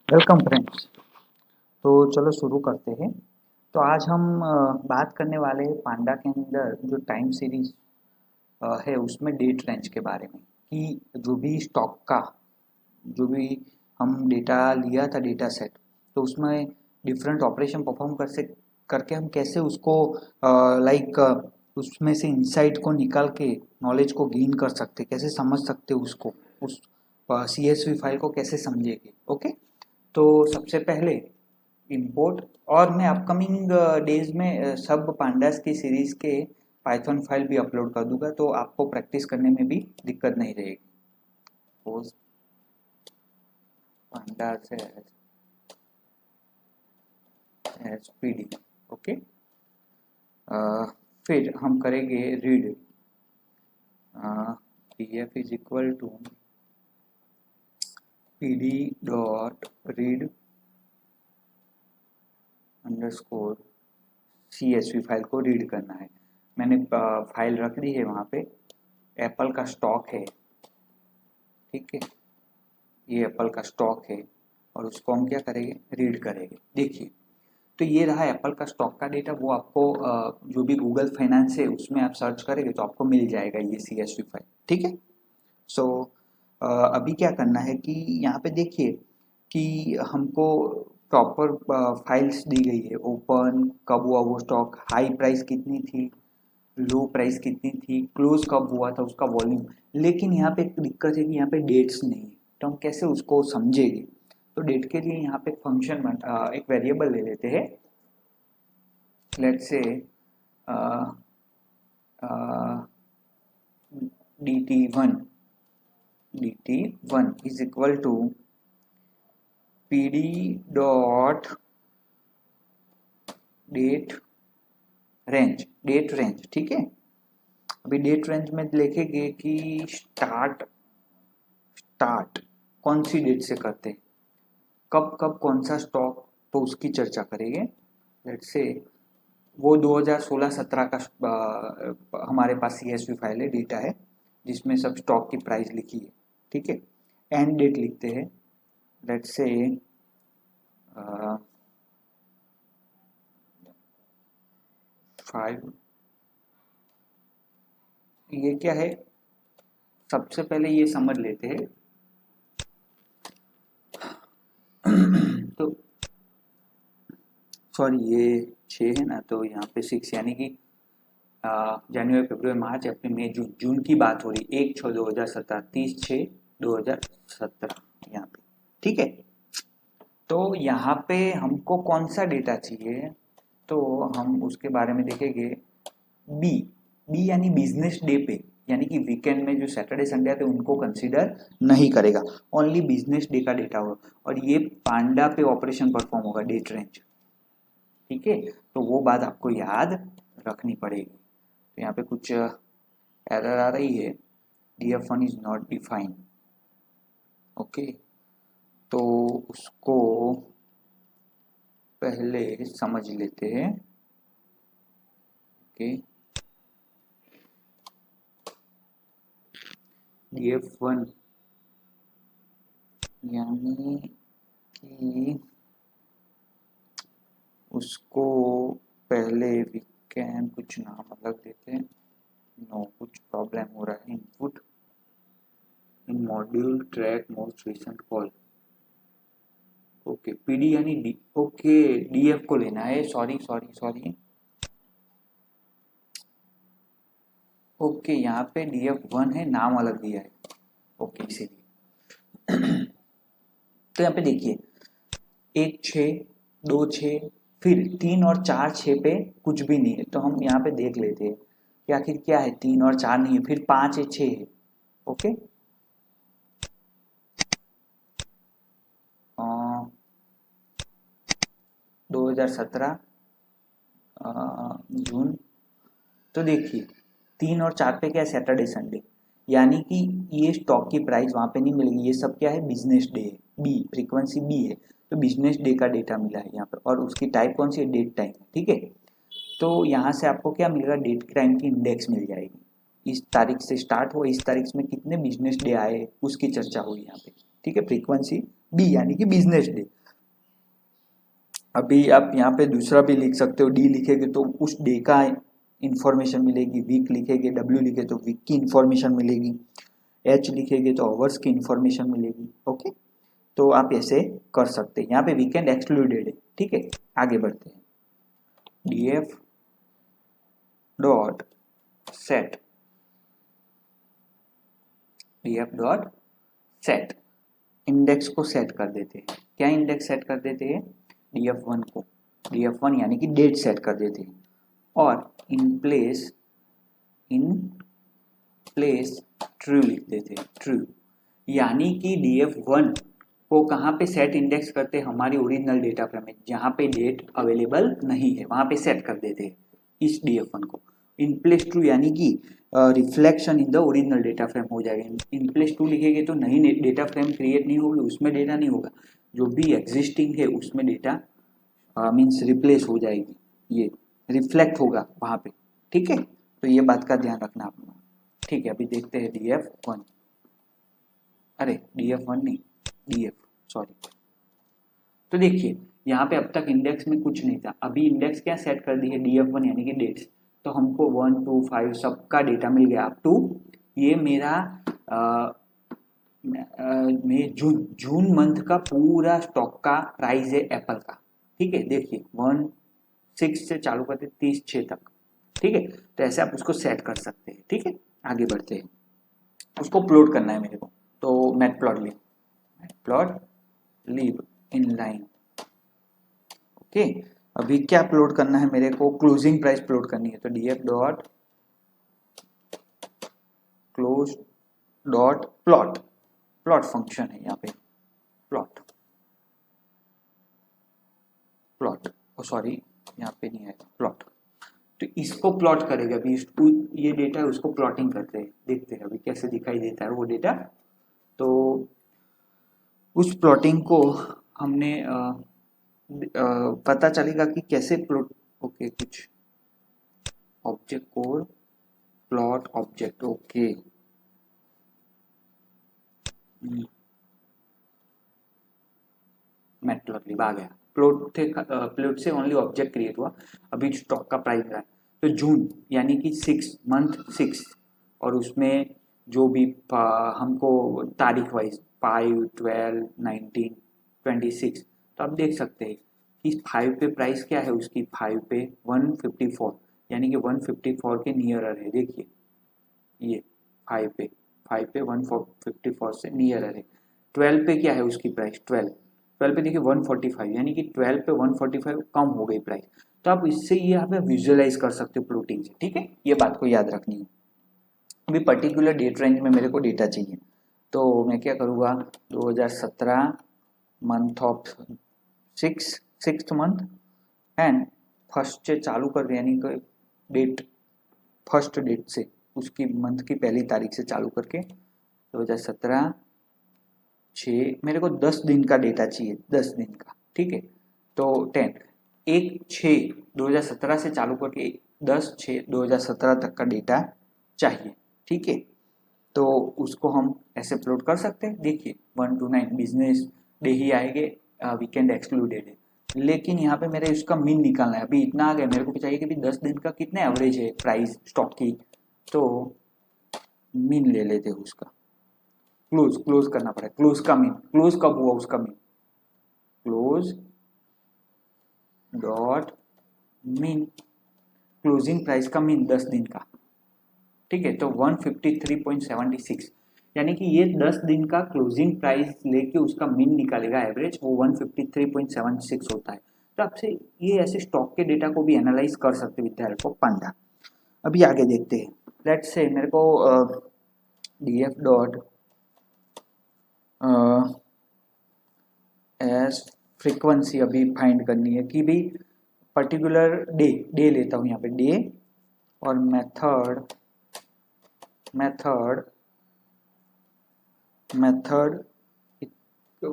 Welcome friends. तो चलो शुरू करते हैं। तो आज हम बात करने वाले हैं पांडा के अंदर जो टाइम सीरीज है उसमें डेट रेंज के बारे में कि जो भी स्टॉक का जो भी हम डेटा लिया था डेटा सेट, तो उसमें डिफरेंट ऑपरेशन परफॉर्म कर से करके हम कैसे उसको लाइक उसमें से इंसाइट को निकाल के नॉलेज को गेन कर सकते, कैसे समझ सकते उसको, उस CSV फाइल को कैसे समझेंगे। ओके, तो सबसे पहले इंपोर्ट, और मैं अपकमिंग डेज में सब पांडास की सीरीज के पाइथन फाइल भी अपलोड कर दूंगा, तो आपको प्रैक्टिस करने में भी दिक्कत नहीं रहेगी। पोस्ट पांडा से SPD। ओके, फिर हम करेंगे read pf is equal to pd dot read underscore CSV file को रीड करना है। मैंने फाइल रख दी है वहाँ पे, एप्पल का स्टॉक है, ठीक है, ये एप्पल का स्टॉक है और उसको हम क्या करेंगे, रीड करेंगे। देखिए, तो ये रहा एप्पल का स्टॉक का डेटा। वो आपको जो भी गूगल फाइनेंस है उसमें आप सर्च करेंगे तो आपको मिल जाएगा ये CSV फाइल, ठीक है। सो अभी क्या करना है कि यहाँ पे देखिए कि हमको प्रॉपर फाइल्स दी गई है। ओपन कब हुआ वो स्टॉक, हाई प्राइस कितनी थी, लो प्राइस कितनी थी, क्लोज कब हुआ था, उसका वॉल्यूम। लेकिन यहाँ पे एक दिक्कत है कि यहाँ पे डेट्स नहीं है, तो हम कैसे उसको समझेंगे। तो डेट के लिए यहाँ पे फंक्शन एक वेरिएबल ले लेते हैं। Let's say dt1 is equal to pd dot date range, ठीक है। अभी डेट रेंज में लिखेंगे कि स्टार्ट कौन सी डेट से करते हैं, कब कब कौन सा स्टॉक, तो उसकी चर्चा करेंगे। लेट्स से वो 2016-17 का हमारे पास CSV फाइल है, डेटा है जिसमें सब स्टॉक की प्राइस लिखी है, ठीक है। एंड डेट लिखते हैं, लेट्स से 5। ये क्या है, सबसे पहले ये समझ लेते हैं। तो सॉरी, ये 6 है ना, तो यहाँ पे 6 यानी कि जनवरी फरवरी मार्च अप्रैल मई जून, जून की बात हो रही, 1/6/2017, 30/6/2017 यहाँ पे, ठीक है। तो यहाँ पे हमको कौन सा डेटा चाहिए, तो हम उसके बारे में देखेंगे। बी बी यानी बिजनेस डे पे, यानी कि वीकेंड में जो सैटरडे संडे आते हैं उनको कंसीडर नहीं करेगा, ओनली बिजनेस डे का डेटा होगा। और ये पांडा पे ऑपरेशन परफॉर्म होगा, डेट रेंज, ठीक है। तो वो बात आपको याद रखनी पड़ेगी। तो यहाँ पे कुछ एरर आ रही है, DF1 is not defined. Okay, तो उसको पहले समझ लेते हैं। ओके, DF1 यानी कि उसको पहले वीकेंड कुछ नाम अलग देते हैं। नो, कुछ प्रॉब्लम हो रहा है। इनपुट इन module track most recent call. Okay, PD यानी डी, ओके, DF को लेना है। सॉरी सॉरी सॉरी, ओके, यहाँ पे DF1 है, नाम अलग दिया है। ओके, इसीलिए। तो यहाँ पे देखिए 1/6, 2/6, फिर 3 और 4/6 पे कुछ भी नहीं है, तो हम यहाँ पे देख लेते हैं कि आखिर क्या है। 3 और 4 नहीं है, फिर 5 है, 6 है। ओके, 2017 जून। तो देखिए 3 और 4 पे क्या है, सैटरडे संडे, यानी कि ये स्टॉक की प्राइस वहां पे नहीं मिलेगी। ये सब क्या है, बिजनेस डे है, बी फ्रीक्वेंसी बी है, तो बिजनेस डे का डेटा मिला है यहाँ पर, और उसकी टाइप कौन सी है, डेट टाइम, ठीक है। तो यहाँ से आपको क्या मिलेगा, डेट टाइम की इंडेक्स मिल जाएगी। इस तारीख से स्टार्ट हुआ, इस तारीख में कितने बिजनेस डे आए उसकी चर्चा हुई यहाँ पे, ठीक है। फ्रीक्वेंसी बी यानी कि बिजनेस डे। अभी आप यहाँ पे दूसरा भी लिख सकते हो, डी लिखेंगे तो उस डे का इंफॉर्मेशन मिलेगी, वीक लिखेंगे, डब्ल्यू लिखे तो वीक की इंफॉर्मेशन मिलेगी, एच लिखेंगे तो आवर्स की इंफॉर्मेशन मिलेगी। ओके, तो आप ऐसे कर सकते हैं। यहाँ पे वीकेंड एक्सक्लूडेड है, ठीक है। आगे बढ़ते हैं, df dot set, df dot set, index को सेट कर देते हैं। क्या इंडेक्स सेट कर देते हैं? df1 को, df1 यानी कि डेट सेट कर देते हैं, और इन प्लेस ट्रू लिख देते हैं, ट्रू। यानी कि df1 को कहाँ पे सेट इंडेक्स करते हैं? हमारी ओरिजिनल डेटा फ्रेम में, जहाँ पे डेट अवेलेबल नहीं है वहाँ पे सेट कर देते हैं इस df1 को। इन प्लेस ट्रू यानी कि reflection in the original data frame हो जाएगा। इन प्लेस ट्रू लिखेंगे तो नई डेटा फ्रेम क्रिएट नहीं होगी, उसमें डेटा नहीं होगा, जो भी एग्जिस्टिंग है उसमें डेटा मीन्स रिप्लेस हो जाएगी, ये रिफ्लेक्ट होगा वहाँ पे, ठीक है। तो ये बात का ध्यान रखना आप लोग, ठीक है। अभी देखते हैं df1, अरे df1 नहीं, df, सॉरी। तो देखिए यहाँ पे अब तक इंडेक्स में कुछ नहीं था, अभी इंडेक्स क्या सेट कर दी है? df1 यानी कि डेट्स। तो हमको 1 2 5 सबका डेटा मिल गया, अप टू ये मेरा जून मंथ का पूरा स्टॉक का प्राइस है एप्पल का, ठीक है। देखिए 1/6 से चालू करते 30/6 तक, ठीक है। तो ऐसे आप उसको सेट कर सकते हैं, ठीक है। आगे बढ़ते हैं, उसको प्लॉट करना है मेरे को, तो मैटप्लॉटलिब इनलाइन, ओके। अभी क्या प्लॉट करना है मेरे को? क्लोजिंग प्राइस प्लॉट करनी है, तो df dot close dot plot, plot function है यहाँ पे, प्लॉट सॉरी यहाँ पे नहीं आएगा, प्लॉट। तो इसको प्लॉट करेगा, अभी इसको ये डेटा है उसको प्लॉटिंग करते हैं, देखते हैं अभी कैसे दिखाई देता है वो डेटा। तो उस प्लॉटिंग को हमने पता चलेगा कि कैसे प्लॉट, ओके, कुछ object code plot object, okay. Matplotlib आ गया, प्लॉट से ओनली ऑब्जेक्ट क्रिएट हुआ। अभी स्टॉक का प्राइस रहा है, तो जून यानी कि 6 मंथ 6, और उसमें जो भी हमको तारीख वाइज 5 12 19 26, तो आप देख सकते हैं कि 5 पे प्राइस क्या है उसकी, 5 पे 154, यानी कि 154 के नियरर है। देखिए ये 5 पे 154 से नियरर है। 12 पे क्या है उसकी प्राइस, 12 पे देखिए 145, यानी कि 12 पे 145 कम हो गई प्राइस। तो आप इससे ये यहाँ पे विजुअलाइज कर सकते हो प्लॉटिंग से, ठीक है। ये बात को याद रखनी है। अभी पर्टिकुलर डेट रेंज में मेरे को डेटा चाहिए, तो मैं क्या करूँगा, 2017 month of 6th month and first से चालू कर, यानी कि डेट फर्स्ट डेट से, उसकी मंथ की पहली तारीख से चालू करके 2017 6, मेरे को 10 दिन का डेटा चाहिए, 10 दिन का, ठीक है। तो 1/6/2017 से चालू करके 10/6/2017 तक का डेटा चाहिए, ठीक है। तो उसको हम ऐसे प्लॉट कर सकते हैं। देखिए 1 to 9 बिजनेस डे ही आएंगे, वीकेंड एक्सक्लूडेड है, लेकिन यहाँ पे मेरे उसका मीन निकालना है। अभी इतना आ गया, मेरे को चाहिए कि भी 10 दिन का कितने एवरेज है प्राइस स्टॉक की, तो मीन ले लेते हैं उसका। क्लोज करना पड़ेगा, क्लोज का मीन, क्लोज कब हुआ उसका mean, close dot mean, closing price का मीन 10 दिन का, ठीक है। तो 153.76, यानी कि ये 10 दिन का क्लोजिंग प्राइस लेके उसका मीन निकालेगा एवरेज, वो 153.76 होता है। तो आपसे ये ऐसे स्टॉक के डेटा को भी एनालाइज कर सकते विद द हेल्प ऑफ पांडा। अभी आगे देखते हैं, लेट्स से मेरे को df डॉट एज फ्रीक्वेंसी अभी फाइंड करनी है कि भाई पर्टिकुलर डे लेता हूँ यहाँ पे डे, और मेथड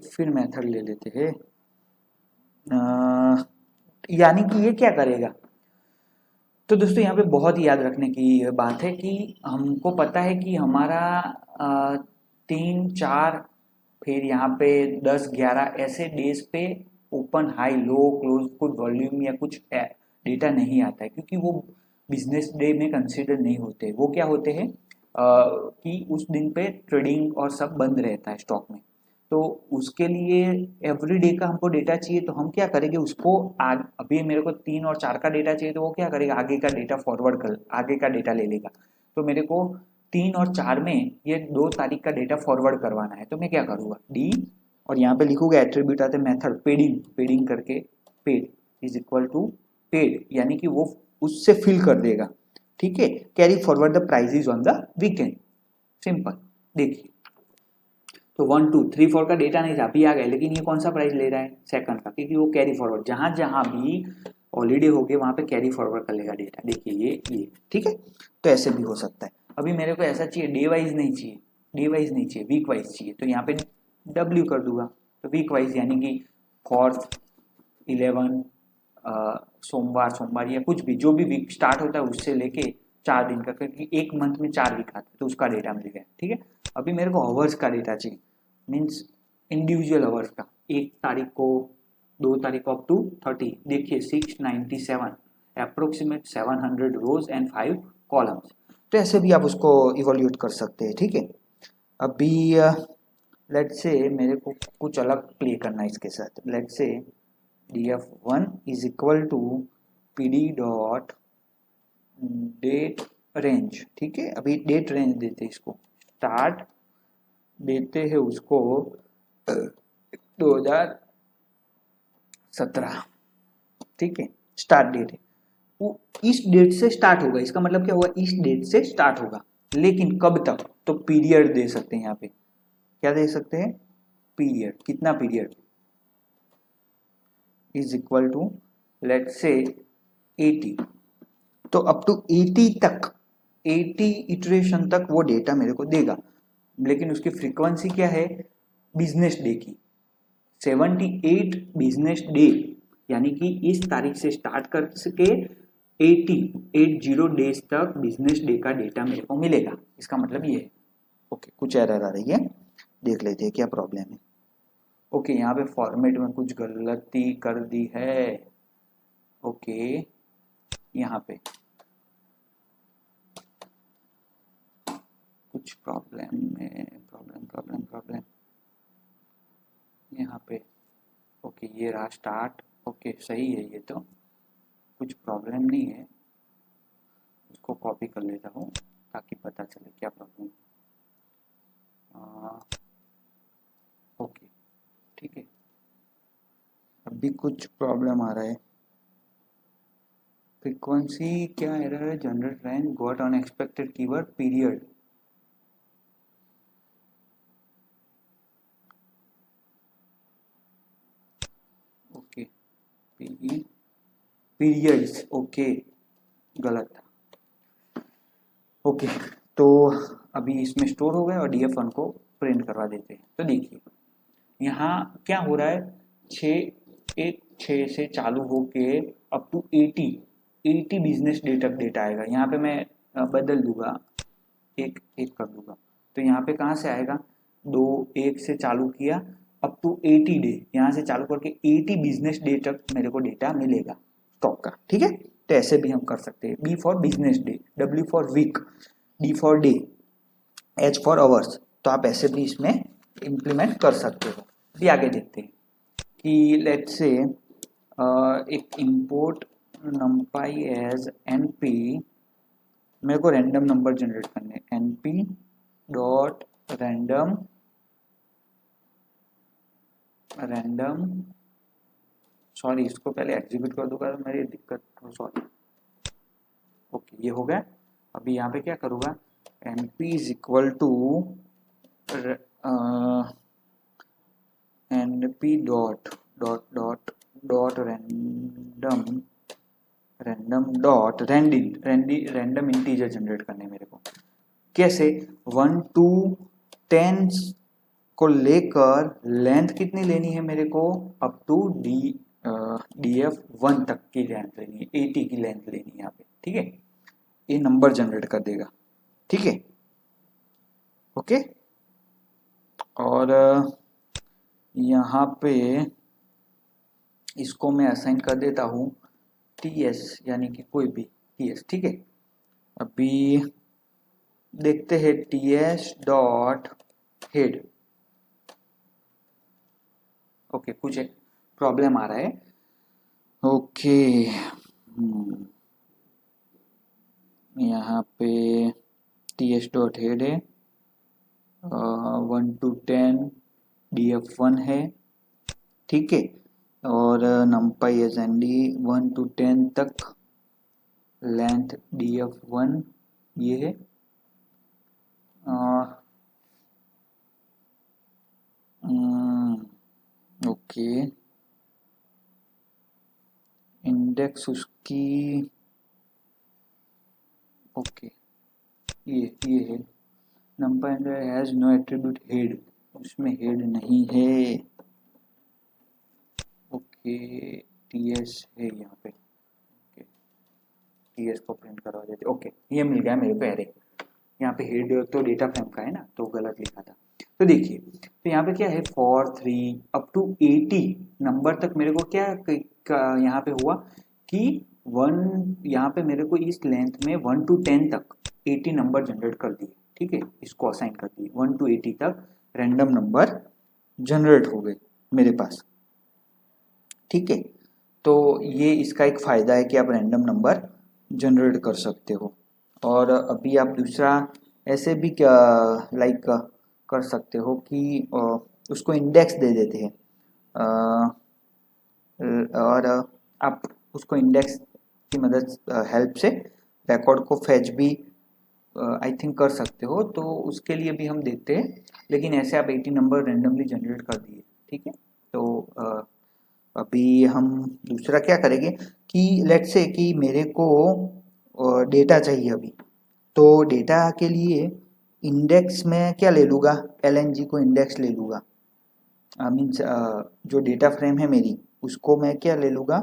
फिर मेथड ले लेते हैं, यानी कि ये क्या करेगा। तो दोस्तों यहाँ पे बहुत याद रखने की बात है कि हमको पता है कि हमारा 3 4 फिर यहाँ पे 10 11 ऐसे डेज पे ओपन हाई लो क्लोज कुछ वॉल्यूम या कुछ डेटा नहीं आता है, क्योंकि वो बिजनेस डे में कंसिडर नहीं होते। वो क्या होते हैं कि उस दिन पे ट्रेडिंग और सब बंद रहता है स्टॉक में। तो उसके लिए एवरी डे का हमको डेटा चाहिए, तो हम क्या करेंगे उसको अभी मेरे को 3 और 4 का डेटा चाहिए, तो वो क्या करेगा आगे का डेटा फॉरवर्ड कर आगे का डेटा ले लेगा। तो मेरे को 3 और 4 में ये 2 तारीख का डेटा फॉरवर्ड करवाना है, तो मैं क्या करूँगा डी और यहाँ पे लिखूंगा एट्रीब्यूट आते मेथड पेडिंग करके pad is equal to pad, यानी कि वो उससे फिल कर देगा। ठीक है, carry forward the prices on the weekend, simple. देखिए तो 1 2 3 4 का डेटा नहीं था, अभी आ गया, लेकिन ये कौन सा प्राइस ले रहा है सेकंड का, क्योंकि वो कैरी फॉरवर्ड जहां जहां भी हॉलीडे हो गए वहां पे कैरी फॉरवर्ड कर लेगा डेटा। देखिए ये ठीक है, तो ऐसे भी हो सकता है। अभी मेरे को ऐसा चाहिए डे वाइज नहीं चाहिए, डे वाइज नहीं चाहिए, वीक वाइज चाहिए, तो यहाँ पे डब्ल्यू कर दूंगा, तो वीक वाइज यानी कि 4th 11 सोमवार या कुछ भी जो भी वीक स्टार्ट होता है उससे लेके 4 दिन का, क्योंकि एक मंथ में 4 वीक आते हैं तो उसका डेटा मिल गया। ठीक है, अभी मेरे को आवर्स का डेटा चाहिए, मीन्स इंडिविजुअल आवर्स का, 1 तारीख को 2 तारीख को अप टू 30। देखिए 697 अप्रोक्सीमेट 700 रोज एंड 5 कॉलम्स। तो ऐसे भी आप उसको इवोल्यूट कर सकते हैं। ठीक है, अभी लेट्स से मेरे को कुछ अलग प्ले करना है इसके साथ। Let's say df1 is equal to pd dot date range. ठीक है, अभी डेट रेंज देते हैं इसको, स्टार्ट देते हैं उसको 2017। ठीक है, स्टार्ट डेट है वो इस डेट से स्टार्ट होगा, इसका मतलब क्या हुआ इस डेट से स्टार्ट होगा, लेकिन कब तक, तो पीरियड दे सकते हैं यहाँ पे, क्या दे सकते हैं पीरियड, कितना period is equal to let's say 80। तो अप टू 80 तक 80 इटरेशन तक वो डेटा मेरे को देगा, लेकिन उसकी फ्रीक्वेंसी क्या है बिजनेस डे की, 78 बिजनेस डे, यानी कि इस तारीख से स्टार्ट कर सके 80 डेज तक बिजनेस डे का डेटा मेरे को मिलेगा। इसका मतलब ये है। ओके, कुछ एरर आ रही है, देख लेते हैं क्या प्रॉब्लम है। ओके, यहाँ पे फॉर्मेट में कुछ गलती कर दी है। ओके, यहाँ पे कुछ प्रॉब्लम यहाँ पे। ओके, ये रहा स्टार्ट। ओके, सही है, ये तो कुछ प्रॉब्लम नहीं है, इसको कॉपी कर लेता हूँ ताकि पता चले क्या प्रॉब्लम। ओके, ठीक है, अभी कुछ प्रॉब्लम आ रहा है। फ्रीक्वेंसी क्या एरर है, generate rank got unexpected keyword period. Okay, periods, okay गलत था। ओके, तो अभी इसमें स्टोर हो गया और df1 को प्रिंट करवा देते हैं। तो देखिए यहाँ क्या हो रहा है, 6 से चालू होके अप टू 80 बिजनेस डे तक डेटा आएगा। यहाँ पे मैं बदल दूंगा, एक कर दूंगा, तो यहाँ पे कहाँ से आएगा 1 से चालू किया अप टू 80 डे, यहाँ से चालू करके 80 बिजनेस डे तक मेरे को डेटा मिलेगा स्टॉक का। ठीक है, तो ऐसे भी हम कर सकते हैं, B for business day, W for week, D for day, H for hours. तो आप ऐसे भी इसमें इम्प्लीमेंट कर सकते हो। भी आगे देखते हैं कि लेट्स से एक इंपोर्ट numpy एज np, मेरे को रैंडम नंबर जनरेट करने, np डॉट रैंडम सॉरी, इसको पहले एग्जीक्यूट कर दूंगा तो मेरी दिक्कत, सॉरी। ओके, ये हो गया। अभी यहाँ पे क्या करूँगा, np is equal to np dot random dot random integer generate करने मेरे को। कैसे, 1 to 10 को लेकर लेंथ कितनी लेनी है मेरे को, अप टू df1 तक की लेंथ लेनी है, 80 की लेंथ लेनी है यहाँ पे। ठीक है, ये नंबर जनरेट कर देगा। ठीक है, ओके, और यहाँ पे इसको मैं असाइन कर देता हूँ टीएस, यानी कि कोई भी टीएस, ठीक है। अभी देखते हैं टीएस डॉट हेड। ओके, कुछ एक प्रॉब्लम आ रहा है। ओके, यहाँ पे टीएस डॉट हेड है, 1 to 10 df1 है, ठीक है। और numpy S N D 1 to 10 तक, लेंथ df1 ये है। ओके, इंडेक्स उसकी, ओके ये है। numpy has no attribute head, उसमें हेड नहीं है। ओके, टीएस है यहाँ पे, टीएस को प्रिंट करवा देते। ओके, ये मिल गया मेरे को एरे। यहाँ पे हेड तो डेटा फ्रेम का है ना, तो गलत लिखा था। तो देखिए, तो यहाँ पे क्या है, फॉर 3 अप टू 80 नंबर तक मेरे को क्या यहाँ पे हुआ कि यहाँ पे मेरे को इस लेंथ में 1 to 10 तक 80 नंबर जनरेट कर दिए, ठीक है। इसको असाइन कर दिए 1 to 80 तक रैंडम नंबर जनरेट हो गए मेरे पास, ठीक है। तो ये इसका एक फायदा है कि आप रैंडम नंबर जनरेट कर सकते हो। और अभी आप दूसरा ऐसे भी क्या लाइक कर सकते हो कि उसको इंडेक्स दे देते हैं, और आप उसको इंडेक्स की मदद हेल्प से रिकॉर्ड को फैच भी आई थिंक कर सकते हो। तो उसके लिए भी हम देखते हैं, लेकिन ऐसे आप 80 नंबर रैंडमली जनरेट कर दिए, ठीक है। तो अभी हम दूसरा क्या करेंगे कि लेट्स से कि मेरे को डेटा चाहिए अभी। तो डेटा के लिए इंडेक्स में क्या ले लूँगा, एलएनजी को इंडेक्स ले लूँगा। मीन्स जो डेटा फ्रेम है मेरी, उसको मैं क्या ले लूँगा,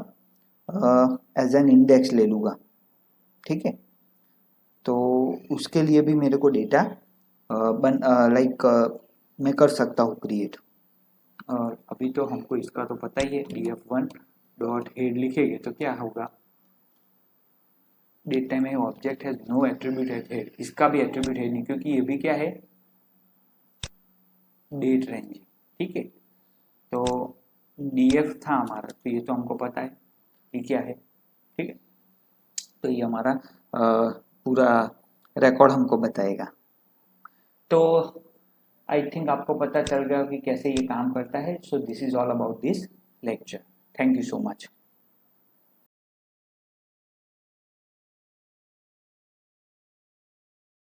एज एन इंडेक्स ले लूँगा, ठीक है। तो उसके लिए भी मेरे को डेटा मैं कर सकता हूँ क्रिएट। और अभी तो हमको इसका तो पता ही है, df1 डॉट हेड लिखेंगे तो क्या होगा, डेटा में ऑब्जेक्ट है नो एट्रीब्यूट हेड। इसका भी एट्रीब्यूट है नहीं, क्योंकि ये भी क्या है, डेट रेंज, ठीक है। तो df था हमारा, तो ये तो हमको पता है ये क्या है, ठीक है। तो ये हमारा पूरा रिकॉर्ड हमको बताएगा। तो आई थिंक आपको पता चल गया कि कैसे ये काम करता है। So this is all about this lecture. Thank you so much.